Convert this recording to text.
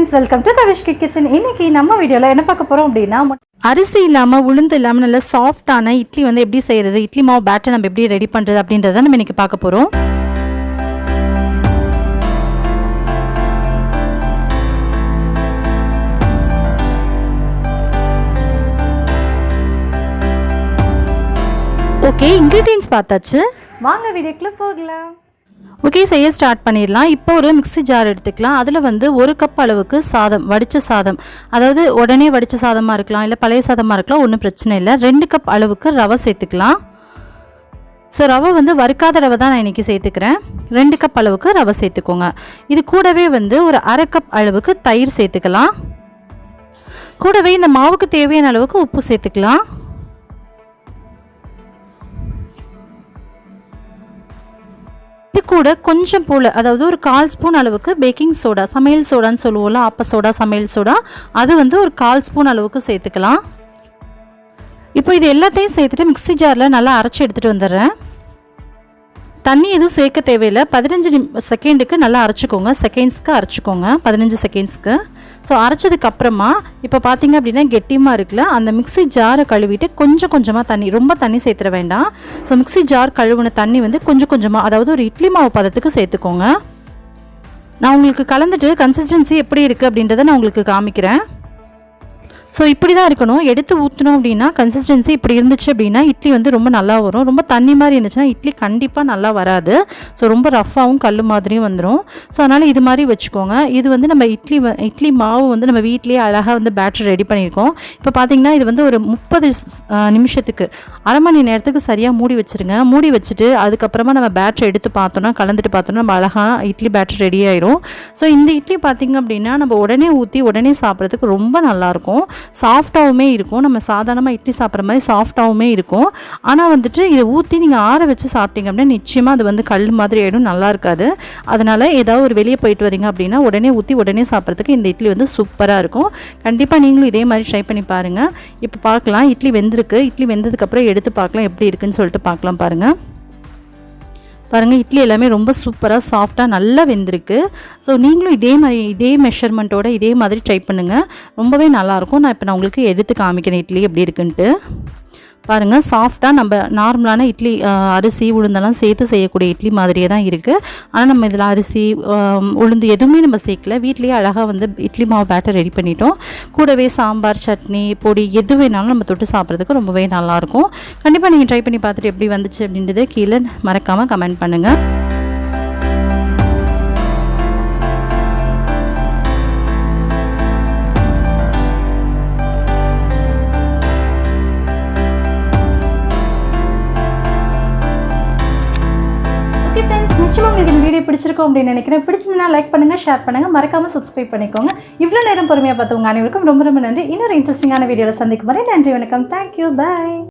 friends, welcome to thrifty kitchen. இன்னைக்கு நம்ம வீடியோல என்ன பார்க்க போறோம் அப்படினா அரிசி இல்லாம உளுந்து இல்லாம நல்ல சாஃப்ட்டான இட்லி வந்து எப்படி செய்யறது, இட்லி மாவு பேட்டர் நம்ம எப்படி ரெடி பண்றது அப்படின்றத நம்ம இன்னைக்கு பார்க்க போறோம். ஓகே, இன்கிரிடியன்ட்ஸ் பார்த்தாச்சு, வாங்க வீடியோக்குள்ள போகலாம். ஓகே, செய்ய ஸ்டார்ட் பண்ணிடலாம். இப்போ ஒரு மிக்ஸி ஜார் எடுத்துக்கலாம். அதில் வந்து 1 கப் அளவுக்கு சாதம், வடித்த சாதம், அதாவது உடனே வடித்த சாதமாக இருக்கலாம், இல்லை பழைய சாதமாக இருக்கலாம், ஒன்றும் பிரச்சனை இல்லை. 2 கப் அளவுக்கு ரவை சேர்த்துக்கலாம். ஸோ ரவை வந்து வறுக்காத ரவை தான் நான் இன்றைக்கி சேர்த்துக்கிறேன். 2 கப் அளவுக்கு ரவை சேர்த்துக்கோங்க. இது கூடவே வந்து ஒரு 1/2 கப் அளவுக்கு தயிர் சேர்த்துக்கலாம். கூடவே இந்த மாவுக்கு தேவையான அளவுக்கு உப்பு சேர்த்துக்கலாம். இது கூட கொஞ்சம் போல், அதாவது ஒரு 1/4 ஸ்பூன் அளவுக்கு பேக்கிங் சோடா, சமையல் சோடான்னு சொல்லுவோம்ல, ஆப்ப சோடா, சமையல் சோடா, அது வந்து ஒரு 1/4 ஸ்பூன் அளவுக்கு சேர்த்துக்கலாம். இப்போ இது எல்லாத்தையும் சேர்த்துட்டு மிக்ஸி ஜாரில் நல்லா அரைச்சி எடுத்துகிட்டு வந்துடுறேன். தண்ணி எதுவும் சேர்க்க தேவையில்லை. 15 செகண்டுக்கு நல்லா அரைச்சிக்கோங்க, செகண்ட்ஸ்க்கு அரைச்சிக்கோங்க, 15 செகண்ட்ஸ்க்கு. ஸோ அரைச்சதுக்கப்புறமா இப்போ பார்த்தீங்க அப்படின்னா கெட்டியமாக இருக்குல்ல, அந்த மிக்ஸி ஜாரை கழுவிட்டு கொஞ்சம் கொஞ்சமாக தண்ணி, ரொம்ப தண்ணி சேர்த்துட வேண்டாம். ஸோ மிக்ஸி ஜார் கழுவுன தண்ணி வந்து கொஞ்சம் கொஞ்சமாக, அதாவது ஒரு இட்லி மாவு பதத்துக்கு சேர்த்துக்கோங்க. நான் உங்களுக்கு கலந்துட்டு கன்சிஸ்டன்சி எப்படி இருக்குது அப்படின்றத நான் உங்களுக்கு காமிக்கிறேன். ஸோ இப்படி தான் இருக்கணும். எடுத்து ஊற்றணும் அப்படின்னா கன்சிஸ்டன்சி இப்படி இருந்துச்சு அப்படின்னா இட்லி வந்து ரொம்ப நல்லா வரும். ரொம்ப தண்ணி மாதிரி இருந்துச்சுன்னா இட்லி கண்டிப்பாக நல்லா வராது. ஸோ ரொம்ப ரஃப்பாகவும் கல் மாதிரியும் வந்துடும். ஸோ அதனால் இது மாதிரி வச்சுக்கோங்க. இது வந்து நம்ம இட்லி மாவு வந்து நம்ம வீட்லேயே அழகாக வந்து பேட்டர் ரெடி பண்ணியிருக்கோம். இப்போ பார்த்திங்கன்னா இது வந்து ஒரு 30 நிமிஷத்துக்கு, அரை மணி நேரத்துக்கு சரியாக மூடி வச்சுருங்க. மூடி வச்சுட்டு அதுக்கப்புறமா நம்ம பேட்டர் எடுத்து பார்த்தோன்னா, கலந்துட்டு பார்த்தோன்னா நம்ம அழகாக இட்லி பேட்டர் ரெடி ஆயிரும். ஸோ இந்த இட்லி பார்த்திங்க அப்படின்னா நம்ம உடனே ஊற்றி உடனே சாப்பிட்றதுக்கு ரொம்ப நல்லாயிருக்கும். சாஃப்டாகவுமே இருக்கும். நம்ம சாதாரணமாக இட்லி சாப்பிட்ற மாதிரி சாஃப்டாகவுமே இருக்கும். ஆனால் வந்துட்டு இதை ஊற்றி நீங்கள் ஆற வச்சு சாப்பிட்டீங்க அப்படின்னா நிச்சயமாக அது வந்து கல் மாதிரி ஆகிடும், நல்லா இருக்காது. அதனால் ஏதாவது ஒரு வெளியே போயிட்டு வரீங்க அப்படின்னா உடனே ஊற்றி உடனே சாப்பிட்றதுக்கு இந்த இட்லி வந்து சூப்பராக இருக்கும். கண்டிப்பாக நீங்களும் இதே மாதிரி ட்ரை பண்ணி பாருங்கள். இப்போ பார்க்கலாம், இட்லி வெந்திருக்கு. இட்லி வெந்ததுக்கப்புறம் எடுத்து பார்க்கலாம் எப்படி இருக்குன்னு சொல்லிட்டு பார்க்கலாம். பாருங்கள், இட்லி எல்லாமே ரொம்ப சூப்பராக சாஃப்டாக நல்லா வெந்திருக்கு. ஸோ நீங்களும் இதே மெஷர்மெண்ட்டோட இதே மாதிரி ட்ரை பண்ணுங்கள், ரொம்பவே நல்லாயிருக்கும். நான் உங்களுக்கு எடுத்து காமிக்கிறேன் இட்லி எப்படி இருக்குன்ட்டு. பாருங்கள், சாஃப்டாக நம்ம நார்மலான இட்லி அரிசி உளுந்தெல்லாம் சேர்த்து செய்யக்கூடிய இட்லி மாதிரியே தான் இருக்குது. ஆனால் நம்ம இதில் அரிசி உளுந்து எதுவுமே நம்ம சேர்க்கல. வீட்லேயே அழகாக வந்து இட்லி மாவு பேட்டர் ரெடி பண்ணிட்டோம். கூடவே சாம்பார், சட்னி, பொடி எது வேணாலும் நம்ம தொட்டு சாப்பிட்றதுக்கு ரொம்பவே நல்லாயிருக்கும். கண்டிப்பாக நீங்கள் ட்ரை பண்ணி பார்த்துட்டு எப்படி வந்துச்சு அப்படின்றத கீழே மறக்காமல் கமெண்ட் பண்ணுங்கள். நிச்சயமாக உங்களுக்கு இந்த வீடியோ பிடிச்சிருக்கோம் அப்படின்னு நினைக்கிறேன். பிடிச்சிருந்தா லைக் பண்ணுங்கள், ஷேர் பண்ணுங்கள், மறக்காமல் சப்ஸ்கிரைப் பண்ணிக்கோங்க. இவ்வளோ நேரம் பொறுமையாக பார்த்தவங்க அனைவருக்கும் ரொம்ப ரொம்ப நன்றி. இன்னொரு இன்ட்ரெஸ்டிங்கான வீடியோவில் சந்திக்கும் வரை நன்றி, வணக்கம், தேங்க்யூ, பாய்.